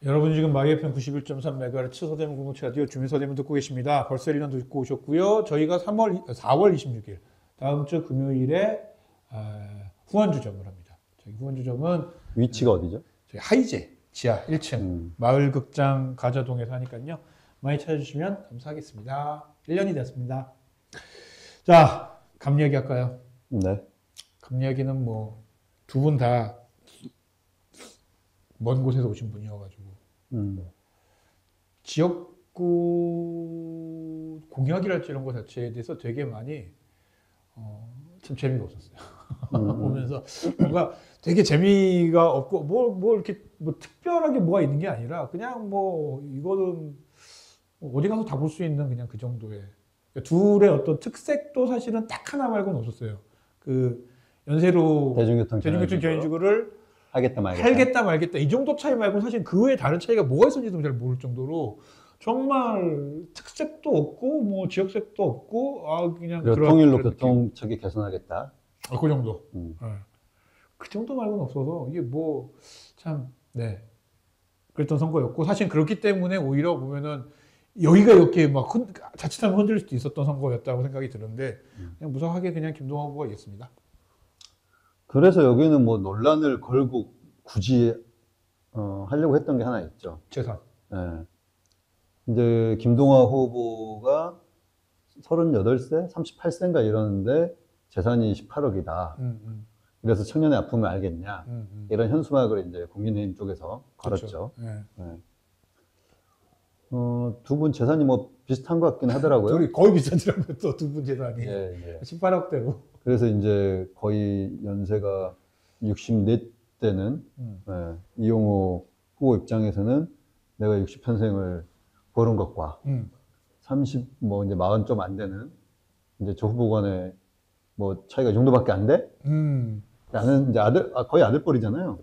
여러분 지금 마이 FM 91.3MHz 서대문 공동체 라디오 주민 서대문 듣고 계십니다. 벌써 1년 듣고 오셨고요. 저희가 4월 26일 다음 주 금요일에 후원주점을 합니다. 저희 후원주점은 위치가 어디죠? 저희 하이제 지하 1층 마을극장 가자동에서 하니까요. 많이 찾아주시면 감사하겠습니다. 1년이 됐습니다. 자, 감 이야기 할까요? 네. 감 이야기는 뭐 두 분 다 먼 곳에서 오신 분이어가지고 지역구 공약이랄지 이런 거 자체에 대해서 되게 많이 참 재미가 없었어요. 보면서 뭔가 되게 재미가 없고 뭐 이렇게 뭐 특별하게 뭐가 있는 게 아니라 그냥 뭐 이거는 어디 가서 다 볼 수 있는 그냥 그 정도의 그러니까 둘의 어떤 특색도 사실은 딱 하나 말고는 없었어요. 그 연세로 대중교통 경인지구를 하겠다 말겠다. 팔겠다 말겠다 이 정도 차이 말고 사실 그 외에 다른 차이가 뭐가 있었는지도 잘 모를 정도로 정말 특색도 없고 뭐 지역색도 없고 그냥 그리고 통일로 교통체계 개선하겠다. 그 정도. 음. 네. 그 정도 말고는 없어서 이게 뭐 참 네. 그랬던 선거였고 사실 그렇기 때문에 오히려 보면은 여기가 이렇게 막 자칫하면 흔들릴 수도 있었던 선거였다고 생각이 드는데 그냥 무사하게 그냥 김동완 후보가 이겼습니다. 그래서 여기는 뭐 논란을 걸고 굳이 하려고 했던 게 하나 있죠. 재산. 네. 이제 김동완 후보가 38세, 38세인가 이러는데 재산이 18억이다. 그래서 청년의 아픔을 알겠냐. 이런 현수막을 이제 국민의힘 쪽에서 걸었죠. 그렇죠. 네. 네. 두 분 재산이 뭐 비슷한 것 같긴 하더라고요. 둘이 거의 비슷하더라고요. 또 두 분 재산이. 예, 예. 18억대로. 그래서 이제 거의 연세가 64대는 이용호 후보 입장에서는 내가 60편생을 고른 것과 30, 이제 40 좀 안 되는 이제 조 후보 간의 뭐 차이가 이 정도밖에 안 돼? 나는 이제 거의 아들뻘이잖아요.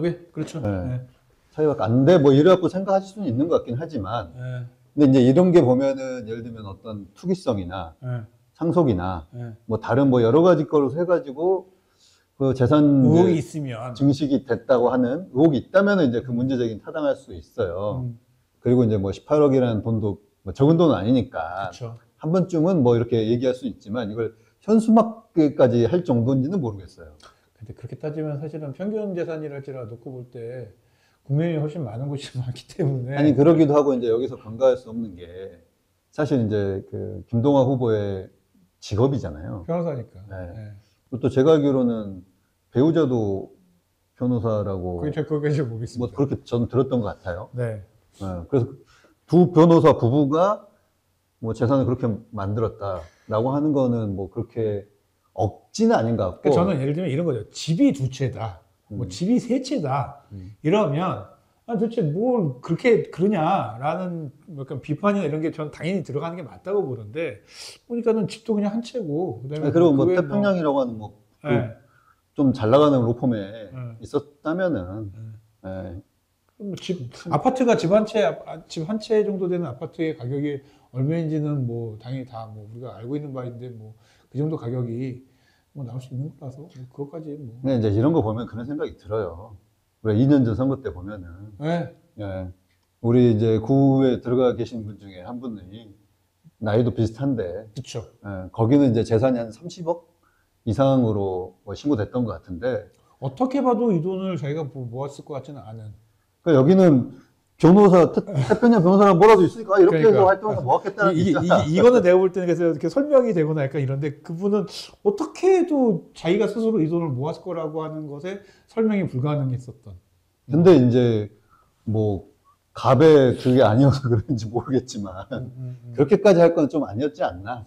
왜? 그렇죠. 네. 네. 차이밖에 안 돼? 뭐 이래갖고 생각하실 수는 있는 것 같긴 하지만. 네. 근데 이제 이런 게 보면은 예를 들면 어떤 투기성이나 네. 상속이나 네. 뭐 다른 뭐 여러 가지 거로 해가지고 그 재산 의혹이 있으면 증식이 됐다고 하는 의혹이 있다면 이제 그 문제적인 타당할 수 있어요. 그리고 이제 뭐 18억이라는 돈도 뭐 적은 돈은 아니니까 그렇죠. 한 번쯤은 뭐 이렇게 얘기할 수 있지만 이걸 현수막까지 할 정도인지는 모르겠어요. 근데 그렇게 따지면 사실은 평균 재산이랄지라 놓고 볼 때 국민이 훨씬 많은 곳이 많기 때문에 아니 그러기도 하고 이제 여기서 간과할 수 없는 게 사실 이제 그 김동완 후보의 직업이잖아요. 변호사니까. 네. 네. 또 제가 알기로는 배우자도 변호사라고 그게 잘 모르겠습니다. 뭐 그렇게 저는 들었던 것 같아요. 네. 그래서 두 변호사 부부가 뭐 재산을 그렇게 만들었다라고 하는 거는 뭐 그렇게 억지는 아닌 것 같고. 그러니까 저는 예를 들면 이런 거죠. 집이 두 채다. 뭐 집이 세 채다. 이러면 도대체 뭘 그렇게 그러냐라는 약간 비판이나 이런 게 저는 당연히 들어가는 게 맞다고 보는데 보니까는 집도 그냥 한 채고 그다음에 그리고 뭐 태평양이라고 하는 뭐 좀 잘 나가는 로펌에 있었다면은 아파트가 집 한 채 정도 되는 아파트의 가격이 얼마인지는 뭐 당연히 다 뭐 우리가 알고 있는 바인데 뭐 그 정도 가격이 뭐 나올 수 있는 거라서 뭐 그것까지 뭐. 근데 이제 이런 거 보면 그런 생각이 들어요. 우리가 2년 전 선거 때 보면은 우리 이제 구에 들어가 계신 분 중에 한 분이 나이도 비슷한데 그렇죠. 거기는 이제 재산이 한 30억 이상으로 뭐 신고됐던 것 같은데 어떻게 봐도 이 돈을 자기가 모았을 것 같지는 않은. 그러니까 여기는 변호사, 태평양 변호사랑 뭐라도 있으니까 이렇게 해서 활동해서 모았겠다는 이거는 내가 볼 때는 그래서 이렇게 설명이 되거나 약간 이런데 그분은 어떻게 해도 자기가 스스로 이 돈을 모았을 거라고 하는 것에 설명이 불가능했었던. 근데 이제 뭐 갑의 그게 아니어서 그런지 모르겠지만 그렇게까지 할 건 좀 아니었지 않나.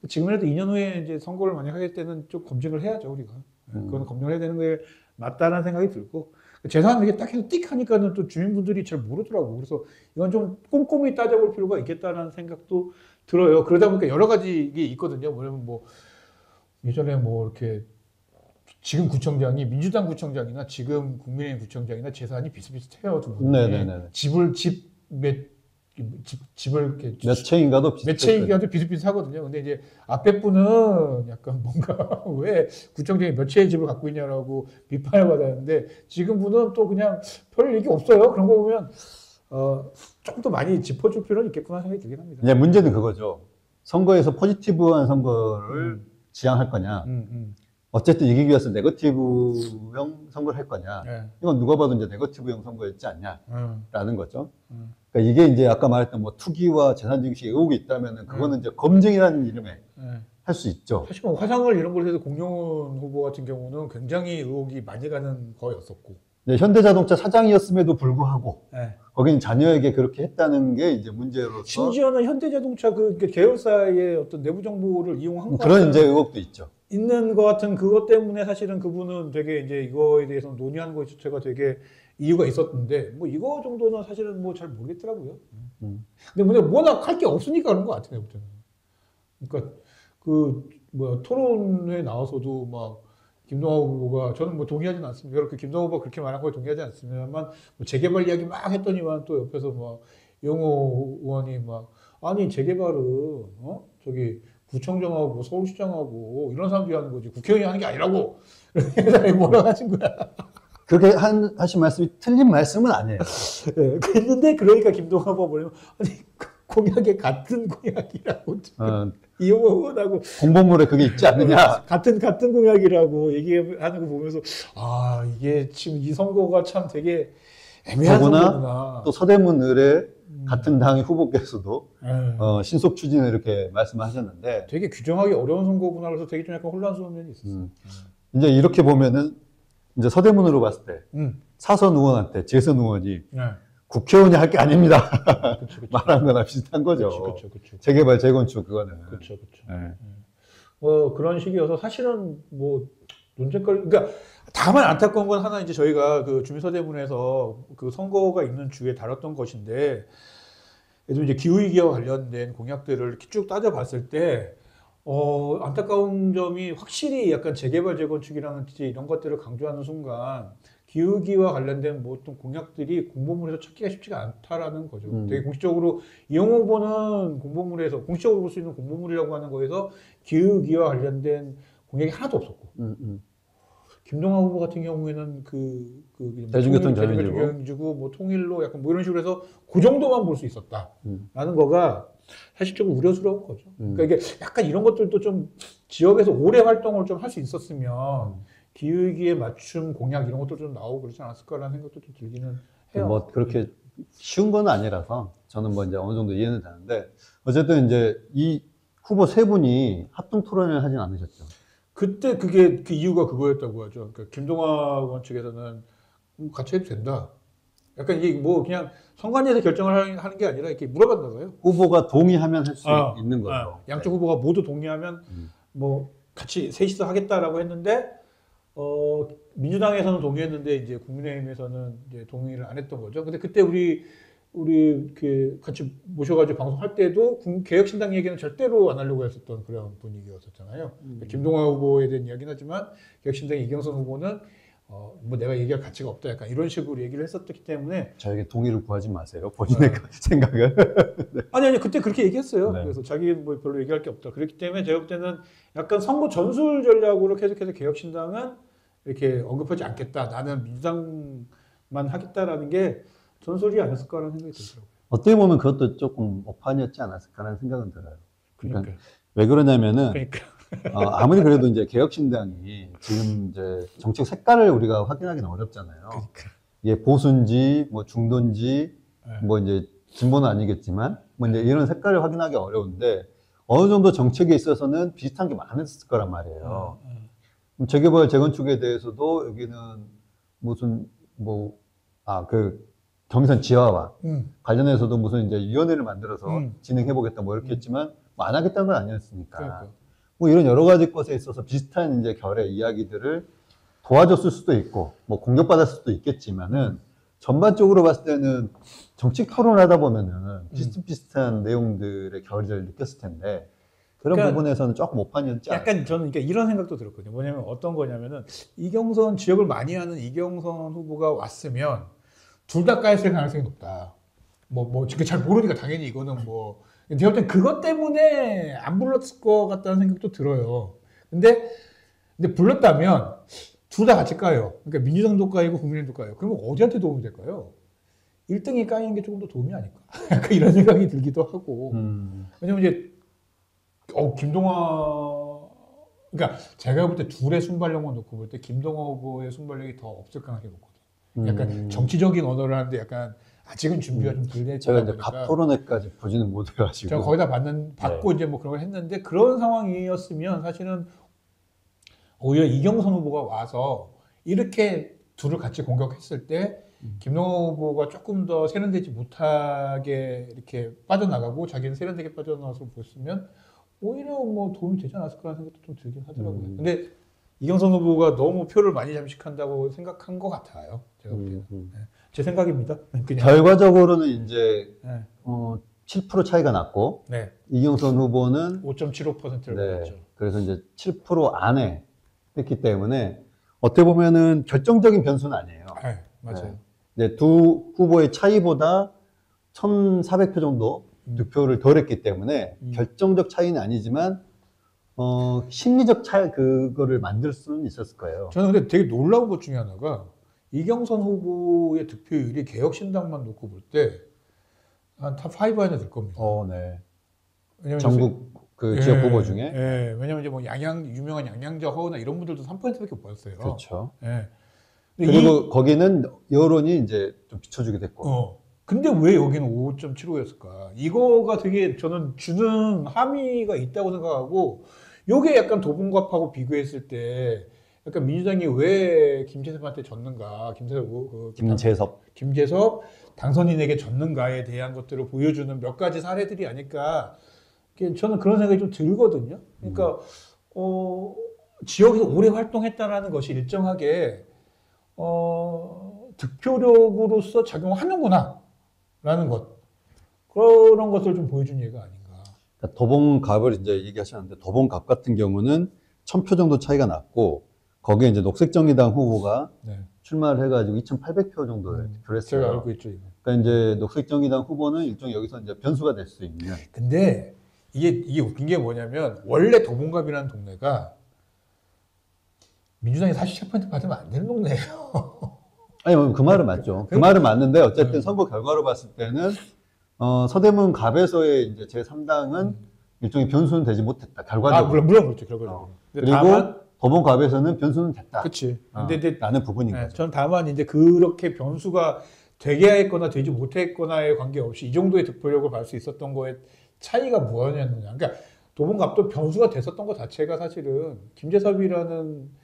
지금이라도 2년 후에 이제 선거를 만약 하게 때는 좀 검증을 해야죠 우리가. 그건 검증을 해야 되는 게 맞다는 생각이 들고 재산 이렇게 딱 해서 띡 하니까는 또 주민분들이 잘 모르더라고. 그래서 이건 좀 꼼꼼히 따져볼 필요가 있겠다는 생각도 들어요. 그러다 보니까 여러 가지 이게 있거든요. 뭐냐면 뭐 예전에 뭐 이렇게 지금 구청장이 민주당 구청장이나 지금 국민의힘 구청장이나 재산이 비슷비슷해요. 두 분이. 네네네. 집 몇 집을 이렇게 몇 채인가도 몇 비슷했어요. 채인가도 비슷비슷하거든요. 근데 이제 앞에 분은 약간 뭔가 왜 구청장이 몇 채의 집을 갖고 있냐라고 비판을 받았는데 지금 분은 또 그냥 별 얘기 없어요. 그런 거 보면 조금 더 많이 짚어줄 필요는 있겠구나 생각이 들긴 합니다. 이제 문제는 그거죠. 선거에서 포지티브한 선거를 지향할 거냐. 어쨌든 이기기 위해서 네거티브형 선거를 할 거냐. 네. 이건 누가 봐도 이제 네거티브형 선거였지 않냐라는 거죠. 그러니까 이게 이제 아까 말했던 뭐 투기와 재산 증식 의혹이 있다면은 그거는 이제 검증이라는 이름에 할 수 있죠. 사실 뭐 화상을 이런 걸 해서 공룡 후보 같은 경우는 굉장히 의혹이 많이 가는 거였었고. 네, 현대자동차 사장이었음에도 불구하고 네. 거긴 자녀에게 그렇게 했다는 게 이제 문제로서 심지어는 현대자동차 그 계열사의 어떤 내부 정보를 이용한 것 그런 같은 이제 의혹도 있죠. 있는 것 같은 그것 때문에 사실은 그분은 되게 이제 이거에 대해서 논의하는 것 자체가 되게 이유가 있었는데 뭐 이거 정도는 사실은 뭐 잘 모르겠더라고요. 근데 워낙 할 게 없으니까 그런 것 같아요. 그때는. 그러니까 그 뭐 토론회 나와서도 막 김동완 후보가 저는 뭐 동의하지는 않습니다. 그렇게 김동완 후보가 그렇게 말한 거에 동의하지 않습니다만 뭐 재개발 이야기 막 했더니만 또 옆에서 막 영호 의원이 막 아니 재개발은 저기 구청장하고 서울시장하고 이런 사람들이 하는 거지 국회의원이 하는 게 아니라고 이렇게 뭐라고 하신 거야. 그렇게 하신 말씀이 틀린 말씀은 아니에요. 네, 그랬는데 그러니까 김동완 후보가 뭐냐면 아니 공약에 같은 공약이라고 이용호 의원하고 공보물에 그게 있지 않느냐. 같은 공약이라고 얘기하는 거 보면서 아 이게 지금 이 선거가 참 되게 애매한 선거구나. 또 서대문 의뢰 같은 당의 후보께서도 신속 추진을 이렇게 말씀하셨는데 되게 규정하기 어려운 선거구나 그래서 되게 좀 약간 혼란스러운 면이 있었어요. 이제 이렇게 보면은 이제 서대문으로 봤을 때 사선 의원한테 재선 의원이 국회의원이 할 게 아닙니다. 그쵸. 말한 거나 비슷한 거죠. 그쵸. 재개발, 재건축 그거는. 그쵸. 네. 그런 식이어서 사실은 뭐 논쟁거리 그러니까 다만 안타까운 건 하나 이제 저희가 그 주민서대문에서 그 선거가 있는 주에 다뤘던 것인데 예를 이제 기후위기와 관련된 공약들을 이렇게 쭉 따져봤을 때 안타까운 점이 확실히 약간 재개발, 재건축이라든지 이런 것들을 강조하는 순간 기후위기와 관련된 뭐 어떤 공약들이 공보물에서 찾기가 쉽지가 않다라는 거죠. 되게 공식적으로 이용호 후보는 공보물에서 공식적으로 볼 수 있는 공보물이라고 하는 거에서 기후위기와 관련된 공약이 하나도 없었고 김동완 후보 같은 경우에는 대중교통 경영주고 뭐 통일로 약간 뭐 이런 식으로 해서 그 정도만 볼 수 있었다라는 거가 사실 좀 우려스러운 거죠. 그러니까 이게 약간 이런 것들도 좀 지역에서 오래 활동을 좀 할 수 있었으면 기후위기에 맞춤 공약 이런 것도 좀 나오고 그러지 않았을까라는 생각도 좀 들기는 해요. 뭐 그렇게 쉬운 건 아니라서 저는 뭐 이제 어느 정도 이해는 되는데 어쨌든 이제 이 후보 세 분이 합동 토론을 하진 않으셨죠. 그때 그게 그 이유가 그거였다고 하죠. 그러니까 김동완 의원 측에서는 같이 해도 된다. 약간 이게 뭐 그냥 선관위에서 결정을 하는 게 아니라 이렇게 물어봤나 봐요. 후보가 동의하면 할 수 있는 거죠. 양쪽 후보가 모두 동의하면 뭐 같이 셋이서 하겠다라고 했는데 민주당에서는 동의했는데 이제 국민의힘에서는 이제 동의를 안 했던 거죠. 근데 그때 우리 이렇게 같이 모셔가지고 방송할 때도 개혁신당 얘기는 절대로 안 하려고 했었던 그런 분위기였었잖아요. 김동완 후보에 대한 이야기는 하지만 개혁신당 이경선 후보는 뭐 내가 얘기할 가치가 없다 약간 이런 식으로 얘기를 했었기 때문에 저에게 동의를 구하지 마세요. 본인의 생각을. 네. 아니 그때 그렇게 얘기했어요. 네. 그래서 자기는 뭐 별로 얘기할 게 없다. 그렇기 때문에 제가 볼 때는 약간 선거 전술 전략으로 계속해서 개혁신당은 이렇게 언급하지 않겠다. 나는 민주당만 하겠다라는 게 전술이 아니었을까라는 생각이 들더라고요. 어떻게 보면 그것도 조금 오판이었지 않았을까라는 생각은 들어요. 그러니까 왜 그러냐면은 그러니까. 아무리 그래도 이제 개혁신당이 지금 이제 정책 색깔을 우리가 확인하기는 어렵잖아요. 그러니까. 이게 보수인지 뭐 중도인지 뭐 이제 진보는 아니겠지만 뭐 이제 이런 색깔을 확인하기 어려운데 어느 정도 정책에 있어서는 비슷한 게 많았을 거란 말이에요. 재개발 재건축에 대해서도 여기는 무슨 그 경산 지하와 관련해서도 무슨 이제 위원회를 만들어서 진행해보겠다 뭐 이렇게 했지만 뭐 안 하겠다는 건 아니었으니까. 그러니까. 뭐 이런 여러 가지 것에 있어서 비슷한 이제 결의 이야기들을 도와줬을 수도 있고 뭐 공격받았을 수도 있겠지만은 전반적으로 봤을 때는 정책 토론하다 보면은 비슷비슷한 내용들의 결의를 느꼈을 텐데 그런 그러니까 부분에서는 조금 오판이었지 않을까. 약간 저는 그러니까 이런 생각도 들었거든요. 뭐냐면 어떤 거냐면은 이경선 지역을 많이 하는 이경선 후보가 왔으면 둘 다 까였을 가능성이 높다. 잘 모르니까 당연히 이거는 뭐 제가 볼 땐 그것 때문에 안 불렀을 것 같다는 생각도 들어요. 근데 불렀다면 둘 다 같이 까요. 그러니까 민주당도 까이고 국민의힘도 까요. 그러면 어디한테 도움이 될까요? 1등이 까이는 게 조금 더 도움이 아닐까? 약간 이런 생각이 들기도 하고. 왜냐면 이제 김동완, 그러니까 제가 볼 때 둘의 순발력만 놓고 볼 때 김동완 후보의 순발력이 더 없을 가능성이 높거든요. 약간 정치적인 언어를 하는데 약간 아직은 준비가 좀 덜 됐다 제가 이제 보니까 갑토론회까지 보지는 못해가지고 제가 거의 다 받고 이제 뭐 그런 걸 했는데 그런 상황이었으면 사실은 오히려 이경선 후보가 와서 이렇게 둘을 같이 공격했을 때 김동완 후보가 조금 더 세련되지 못하게 이렇게 빠져나가고 자기는 세련되게 빠져나와서 보였으면 오히려 뭐 도움이 되지 않았을 거라는 생각도 좀 들긴 하더라고요. 근데 이경선 후보가 너무 표를 많이 잠식한다고 생각한 것 같아요. 제가 볼 때는. 네. 제 생각입니다. 그냥. 결과적으로는 이제 네. 7% 차이가 났고 네. 이경선 후보는 5.75%를 받았죠. 그래서 이제 7% 안에 했기 때문에 어떻게 보면은 결정적인 변수는 아니에요. 네, 맞아요. 네. 이제 두 후보의 차이보다 1,400표 정도 득표를 덜 했기 때문에 결정적 차이는 아니지만 심리적 차이 그거를 만들 수는 있었을 거예요. 저는 근데 되게 놀라운 것 중에 하나가 이경선 후보의 득표율이 개혁신당만 놓고 볼 때 한 탑 5 안에 들 겁니다. 네. 왜냐면 전국 그 지역 후보 중에. 왜냐면 이제 뭐 유명한 양양자 허은하 이런 분들도 3%밖에 못 받았어요. 그렇죠. 그리고 거기는 여론이 이제 좀 비춰주게 됐고. 근데 왜 여기는 5.75였을까? 이거가 되게 저는 주는 함의가 있다고 생각하고, 요게 약간 도봉갑하고 비교했을 때, 약간 민주당이 왜 김재섭한테 졌는가, 김재섭 당선인에게 졌는가에 대한 것들을 보여주는 몇 가지 사례들이 아닐까. 저는 그런 생각이 좀 들거든요. 그러니까, 지역에서 오래 활동했다라는 것이 일정하게, 득표력으로서 작용하는구나. 라는 것. 그런 것을 좀 보여준 예가 아닌가. 그러니까 도봉갑을 이제 얘기하셨는데, 도봉갑 같은 경우는 1,000표 정도 차이가 났고, 거기에 이제 녹색정의당 후보가 출마를 해가지고 2,800표 정도를 득표를 했어요. 제가 알고 있죠, 이거. 그러니까 이제 녹색정의당 후보는 일종의 여기서 이제 변수가 될 수 있는. 근데 이게 웃긴 게 뭐냐면, 원래 도봉갑이라는 동네가 민주당이 47% 받으면 안 되는 동네예요. 아니, 그 말은 맞죠. 그 말은 맞는데, 어쨌든 선거 결과로 봤을 때는, 서대문 갑에서의 이제 제3당은 일종의 변수는 되지 못했다, 결과적으로. 물론 그렇죠, 결과적으로. 그리고 도봉갑에서는 변수는 됐다. 그치. 근데 라는 부분인 거죠. 전 다만 이제 그렇게 변수가 되게 했거나 되지 못했거나에 관계없이 이 정도의 득표력을 받을 수 있었던 거에 차이가 뭐였느냐. 그러니까 도봉갑도 변수가 됐었던 것 자체가 사실은 김재섭이라는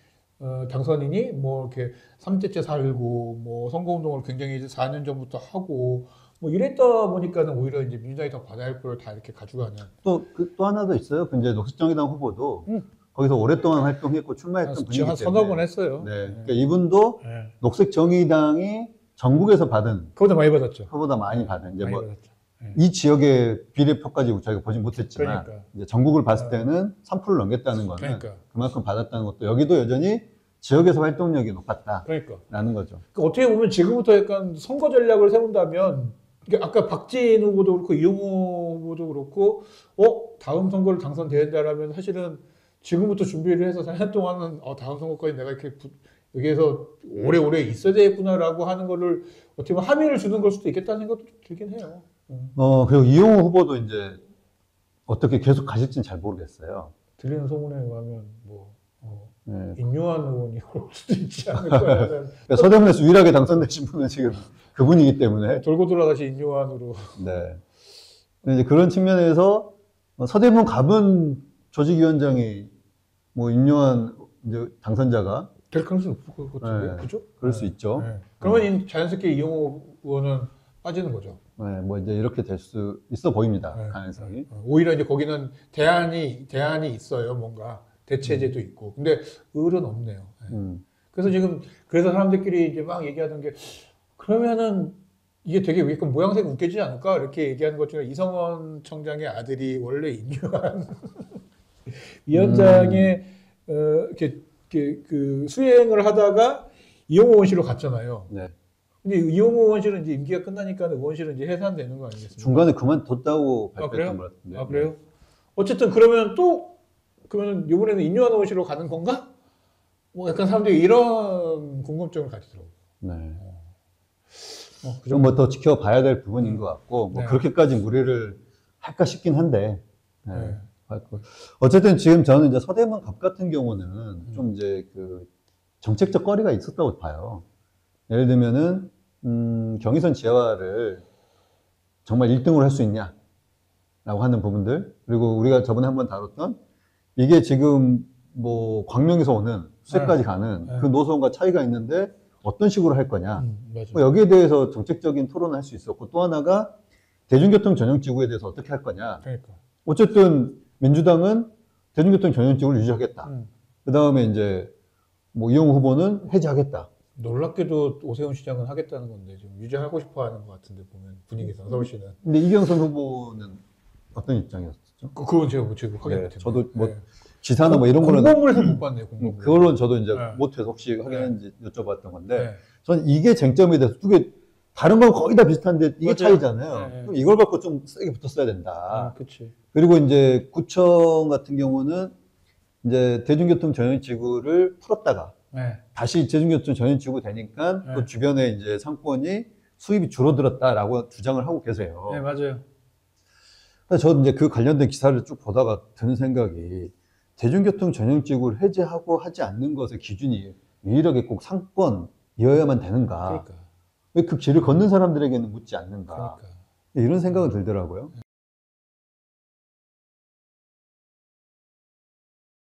당선인이 뭐 이렇게 3대째 살고 뭐 선거운동을 굉장히 이제 4년 전부터 하고 뭐 이랬다 보니까는 오히려 이제 민주당이 더 받아야 할 표를 다 이렇게 가져가는. 또 하나 더 있어요. 그 이제 녹색정의당 후보도 거기서 오랫동안 활동했고 출마했던 분이기 때문에. 서너 번 했어요. 네. 그러니까 이분도 녹색정의당이 전국에서 받은. 그보다 많이 받았죠. 그보다 많이 받은. 이제 많이 뭐 받았죠. 이 지역의 비례표까지 저희가 보진 못했지만 그러니까. 이제 전국을 봤을 때는 3%를 넘겼다는 거는 그만큼 받았다는 것도 여기도 여전히 지역에서 활동력이 높았다라는 거죠. 그러니까 어떻게 보면 지금부터 약간 선거 전략을 세운다면 그러니까 아까 박진 후보도 그렇고 이용호 후보도 그렇고 다음 선거를 당선된다라면 사실은 지금부터 준비를 해서 4년 동안은 다음 선거까지 내가 이렇게 여기에서 오래오래 있어야 되겠구나라고 하는 거를 어떻게 보면 함의를 주는 걸 수도 있겠다는 생각도 좀 들긴 해요. 그리고 이용호 후보도 이제 어떻게 계속 가실지는 잘 모르겠어요. 들리는 소문에 의하면 인요한 의원이 올 수도 있지 않을까. 서대문에서 유일하게 당선되신 분은 지금 그분이기 때문에 돌고 돌아다시 인요한으로. 네. 근데 이제 그런 측면에서 서대문 갑은 조직위원장이 뭐 인요한 이제 당선자가 될 가능성이 높을 것 같은데, 그죠? 그럴 수 있죠. 그러면 자연스럽게 이용호 의원은 빠지는 거죠. 네, 뭐 이제 이렇게 될 수 있어 보입니다. 가능성이. 오히려 이제 거기는 대안이 있어요, 뭔가. 대체제도 있고. 근데 을은 없네요. 그래서 사람들끼리 이제 막 얘기하던 게, 그러면은 이게 되게 약간 모양새가 웃겨지지 않을까? 이렇게 얘기하는 것 중에 이성원 청장의 아들이 원래 인류한 위원장의, 그 수행을 하다가 이용호 원실로 갔잖아요. 네. 근데 이용호 의원실은 이제 임기가 끝나니까 의원실은 이제 해산되는 거 아니겠습니까? 중간에 그만뒀다고 그래요? 발표했던 것 같은데. 아, 그래요? 어쨌든 그러면 그러면 이번에는 인류한 의원실로 가는 건가? 뭐 약간 사람들이 이런 궁금증을 가지더라고요. 네. 그 좀 뭐 더 지켜봐야 될 부분인 것 같고, 뭐 네. 그렇게까지 무리를 할까 싶긴 한데, 네. 네. 어쨌든 지금 저는 이제 서대문 갑 같은 경우는 좀 이제 그 정책적 거리가 있었다고 봐요. 예를 들면은, 경의선 지하화를 정말 1등으로 할 수 있냐? 라고 하는 부분들. 그리고 우리가 저번에 한번 다뤘던 이게 지금 뭐 광명에서 오는 수해까지 가는 네. 그 노선과 차이가 있는데 어떤 식으로 할 거냐. 맞아. 뭐 여기에 대해서 정책적인 토론을 할 수 있었고 또 하나가 대중교통 전용지구에 대해서 어떻게 할 거냐. 그러니까. 어쨌든 민주당은 대중교통 전용지구를 유지하겠다. 그 다음에 이제 뭐 이용호 후보는 해제하겠다. 놀랍게도 오세훈 시장은 하겠다는 건데 좀 유지하고 싶어 하는 것 같은데 보면 분위기상 서울시는. 근데 이경선 후보는 어떤 입장이었죠? 그건 제가 확인 네, 못했네요. 저도 뭐 네. 기사나 뭐 이런 거는 공보물에서 못 봤네요. 공보물. 그걸로 저도 이제 네. 못해서 혹시 확인했는지 여쭤봤던 건데 네. 저는 이게 쟁점에 대해서 두개 다른 건 거의 다 비슷한데 이게 맞아요. 차이잖아요. 네. 그럼 이걸 갖고 좀 세게 붙었어야 된다. 그렇지. 그리고 이제 구청 같은 경우는 이제 대중교통 전용지구를 풀었다가 네. 다시 대중교통 전용지구 되니까 네. 또 주변에 이제 상권이 수입이 줄어들었다라고 주장을 하고 계세요. 네, 맞아요. 그래서 저는 이제 그 관련된 기사를 쭉 보다가 드는 생각이 대중교통 전용지구를 해제하고 하지 않는 것의 기준이 유일하게 꼭 상권이어야만 되는가? 그러니까. 왜 그 길을 걷는 사람들에게는 묻지 않는가? 그러니까. 이런 생각은 들더라고요.